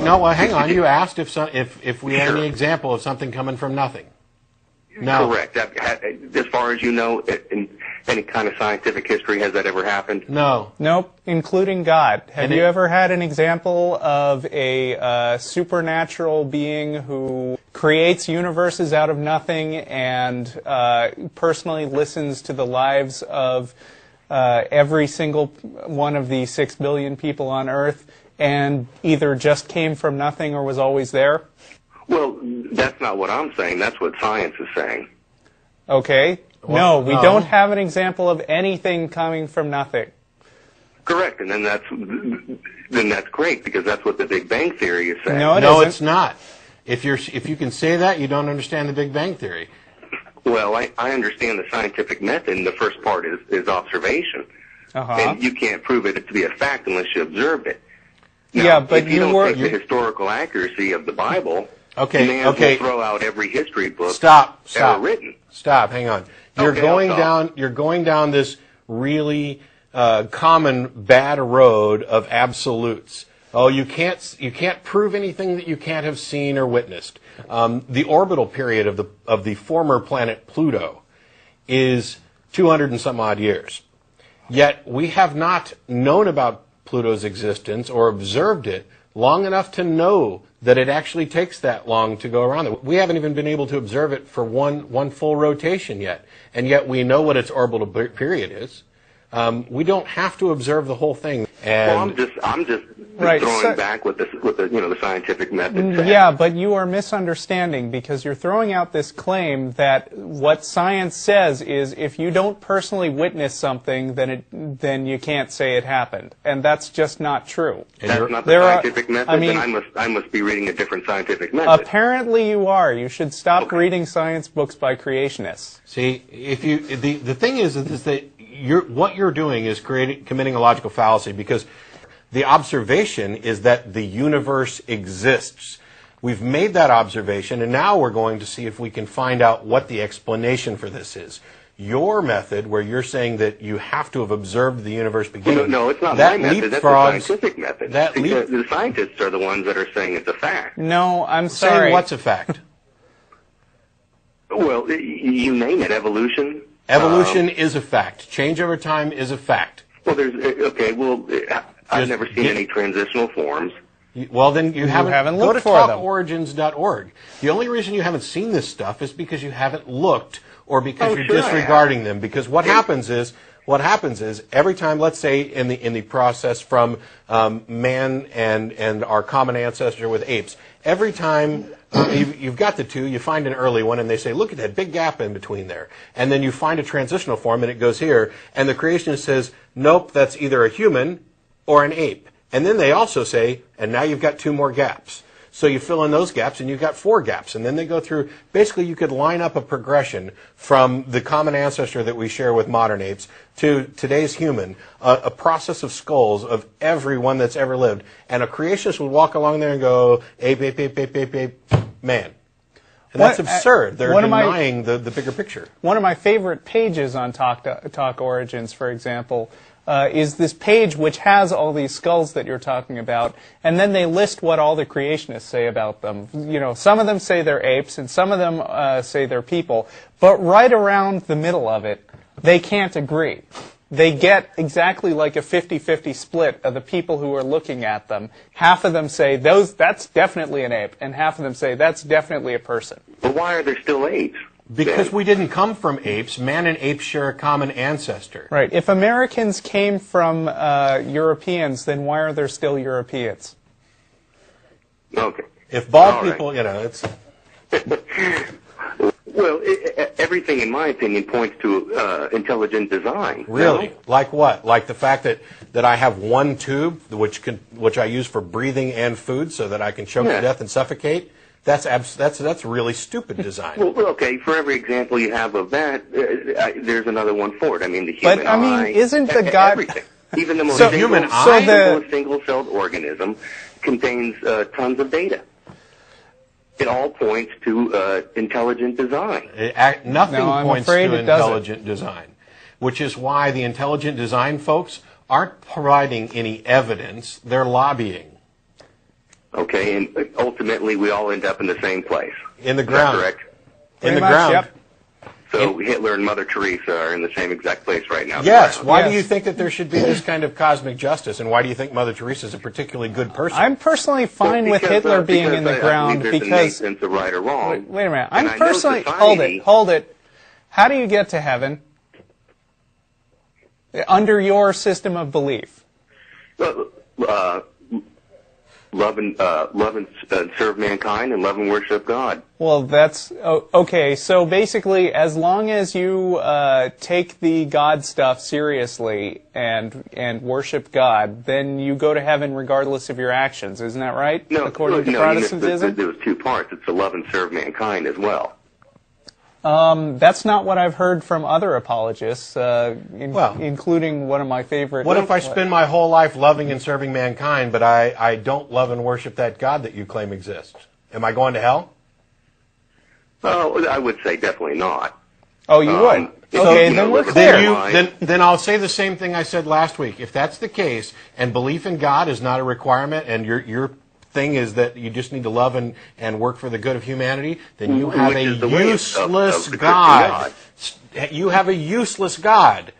no, well, hang on. You asked if we had any example of something coming from nothing. No. Correct. As far as you know, in any kind of scientific history, has that ever happened? No. Nope, including God. Have you ever had an example of a supernatural being who creates universes out of nothing and personally listens to the lives of every single one of the 6 billion people on Earth and either just came from nothing or was always there? Well, that's not what I'm saying. That's what science is saying. Okay. Well, no, we don't have an example of anything coming from nothing. Correct, and then that's great, because that's what the Big Bang Theory is saying. No, it's not. If you can say that, you don't understand the Big Bang Theory. Well, I understand the scientific method, and the first part is observation. And you can't prove it to be a fact unless you observed it. Now, yeah, but if you don't take the historical accuracy of the Bible, you may as well throw out every history book ever written. Stop. Hang on. You're going down this really common bad road of absolutes. Oh, you can't prove anything that you can't have seen or witnessed. The orbital period of the former planet Pluto is 200 and some odd years. Yet we have not known about Pluto's existence or observed it long enough to know that it actually takes that long to go around it. We haven't even been able to observe it for one full rotation yet, and yet we know what its orbital period is. We don't have to observe the whole thing. And well, I'm just throwing back what the scientific method says. Yeah, but you are misunderstanding, because you're throwing out this claim that what science says is if you don't personally witness something, then you can't say it happened, and that's just not true. That's not the scientific method. Then I must be reading a different scientific method. Apparently, you are. You should stop reading science books by creationists. See, the thing is that what you're doing is committing a logical fallacy, because the observation is that the universe exists. We've made that observation, and now we're going to see if we can find out what the explanation for this is. Your method, where you're saying that you have to have observed the universe beginning... No, it's not my method. That's the scientific method. The scientists are the ones that are saying it's a fact. No, I'm sorry. Saying what's a fact? Well, you name it. Evolution. Evolution is a fact. Change over time is a fact. Well, I've never seen any transitional forms. Well, then you haven't looked for them. Go to talkorigins.org. The only reason you haven't seen this stuff is because you haven't looked, or because you're disregarding them. Because what happens is every time, let's say in the process from man and our common ancestor with apes, every time you've got the two, you find an early one, and they say, look at that big gap in between there. And then you find a transitional form, and it goes here, and the creationist says, nope, that's either a human or an ape. And then they also say, and now you've got 2 more gaps. So you fill in those gaps, and you've got 4 gaps. And then they go through, basically you could line up a progression from the common ancestor that we share with modern apes to today's human, a process of skulls of everyone that's ever lived. And a creationist would walk along there and go, ape, ape, ape, ape, ape, ape, man. And that's absurd. They're denying the bigger picture. One of my favorite pages on Talk Origins, for example, is this page which has all these skulls that you're talking about, and then they list what all the creationists say about them. You know, some of them say they're apes, and some of them say they're people, but right around the middle of it, they can't agree. They get exactly like a 50-50 split of the people who are looking at them. Half of them say, that's definitely an ape, and half of them say, that's definitely a person. But why are there still apes? Because we didn't come from apes. Man and apes share a common ancestor. Right. If Americans came from Europeans, then why are there still Europeans? Okay. If bald people, it's... Well, everything, in my opinion, points to intelligent design. Really? No? Like what? Like the fact that I have one tube, which I use for breathing and food, so that I can choke to death and suffocate? That's really stupid design. Well, okay. For every example you have of that, there's another one for it. I mean, the human eye. Isn't the God everything? Even the most single-celled organism contains tons of data. It all points to intelligent design. Nothing points to intelligent design, which is why the intelligent design folks aren't providing any evidence. They're lobbying. Okay, and ultimately we all end up in the same place. In the ground. Correct? In the ground. Yep. So Hitler and Mother Teresa are in the same exact place right now. Yes. Why Yes. do you think that there should be this kind of cosmic justice, and why do you think Mother Teresa is a particularly good person? I'm personally fine with Hitler being in the ground because because. sense of right or wrong. Wait a minute. And I'm I know personally. society- Hold it. How do you get to heaven under your system of belief? Love and serve mankind, and love and worship God. Well, that's okay. So basically, as long as you take the God stuff seriously and worship God, then you go to heaven regardless of your actions. Isn't that right? No, according to no, Protestantism. there was two parts. It's to love and serve mankind as well. That's not what I've heard from other apologists, including one of my favorite. What if I spend my whole life loving and serving mankind, but I don't love and worship that God that you claim exists? Am I going to hell? Oh, I would say definitely not. Oh, you would? Okay, then we're clear. Then I'll say the same thing I said last week. If that's the case, and belief in God is not a requirement, and your thing is that you just need to love and work for the good of humanity, then you have a useless God. You have a useless God.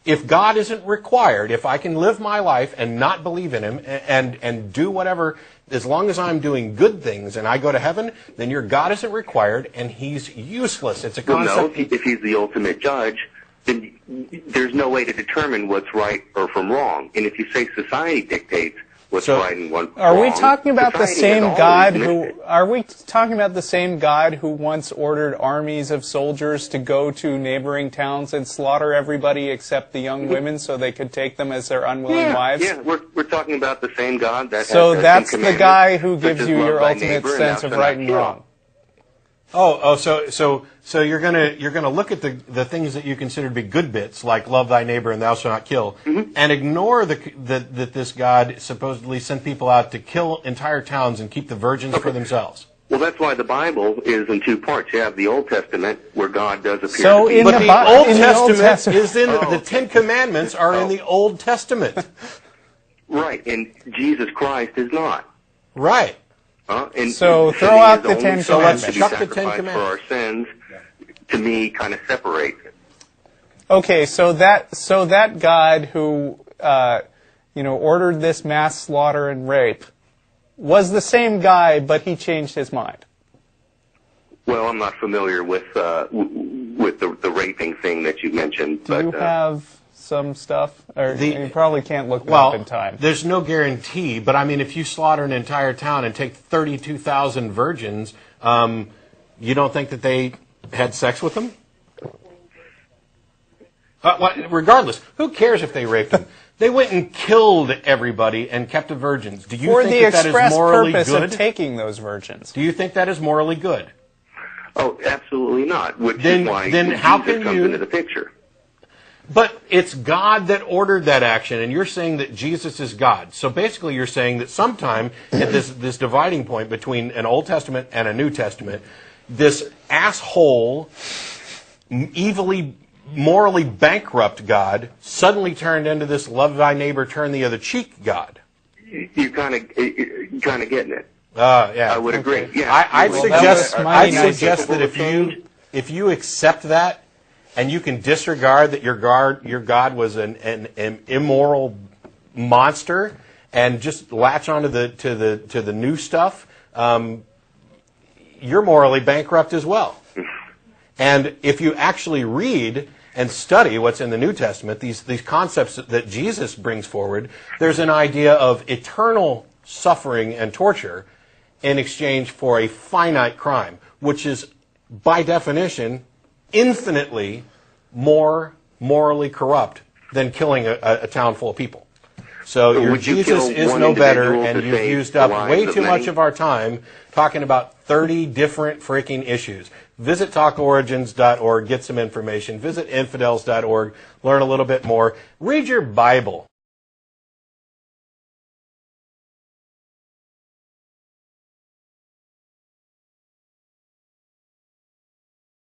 If God isn't required, if I can live my life and not believe in Him and do whatever, as long as I'm doing good things and I go to heaven, then your God isn't required and He's useless. It's a concept. No, if He's the ultimate judge, then there's no way to determine what's right or from wrong. And if you say society dictates what's right and what's wrong, are we talking about the same has God always who? missed it. Are we talking about the same God who once ordered armies of soldiers to go to neighboring towns and slaughter everybody except the young women so they could take them as their unwilling wives? Yeah, we're talking about the same God that. So has that's Ten the guy who Commandments, gives such you as your love thy ultimate neighbor sense thou of shalt right not and kill. wrong. So you're gonna look at the things that you consider to be good bits, like love thy neighbor and thou shalt not kill, and ignore that this God supposedly sent people out to kill entire towns and keep the virgins for themselves. Well, that's why the Bible is in two parts. You have the Old Testament, where God does appear So to be. in But the the Old in the Old Testament Testament- is in the Ten Commandments are in the Old Testament. Right, and Jesus Christ is not. Right. And So to throw me, out the the only Ten son Commandments. to be Chuck the Ten sacrificed for our Commandments. sins, to me, kind of separates it. Okay, so that God who ordered this mass slaughter and rape was the same guy, but he changed his mind. Well, I'm not familiar with the raping thing that you mentioned. Do you have some stuff? Or you probably can't look that up in time. There's no guarantee, but I mean, if you slaughter an entire town and take 32,000 virgins, you don't think that they had sex with them? Regardless, who cares if they raped them? They went and killed everybody and kept the virgins. Do you For think the that is express morally purpose good? of taking those virgins. Do you think that is morally good? Oh, absolutely not. Which Then is why how Jesus can comes you- into the picture. But it's God that ordered that action, and you're saying that Jesus is God. So basically you're saying that sometime at this dividing point between an Old Testament and a New Testament, this asshole, morally bankrupt God suddenly turned into this love thy neighbor, turn the other cheek God. You're kind of getting it. Yeah. I would agree. Yeah. I'd Well, suggest mighty nice that capable of change. if you accept that and you can disregard that your God was an immoral monster and just latch onto the new stuff, you're morally bankrupt as well. And if you actually read and study what's in the New Testament, these concepts that Jesus brings forward, there's an idea of eternal suffering and torture in exchange for a finite crime, which is, by definition, infinitely more morally corrupt than killing a town full of people. So your Jesus is no better, and you've used up way too much of our time talking about 30 different freaking issues. Visit talkorigins.org, get some information. Visit infidels.org, learn a little bit more. Read your Bible.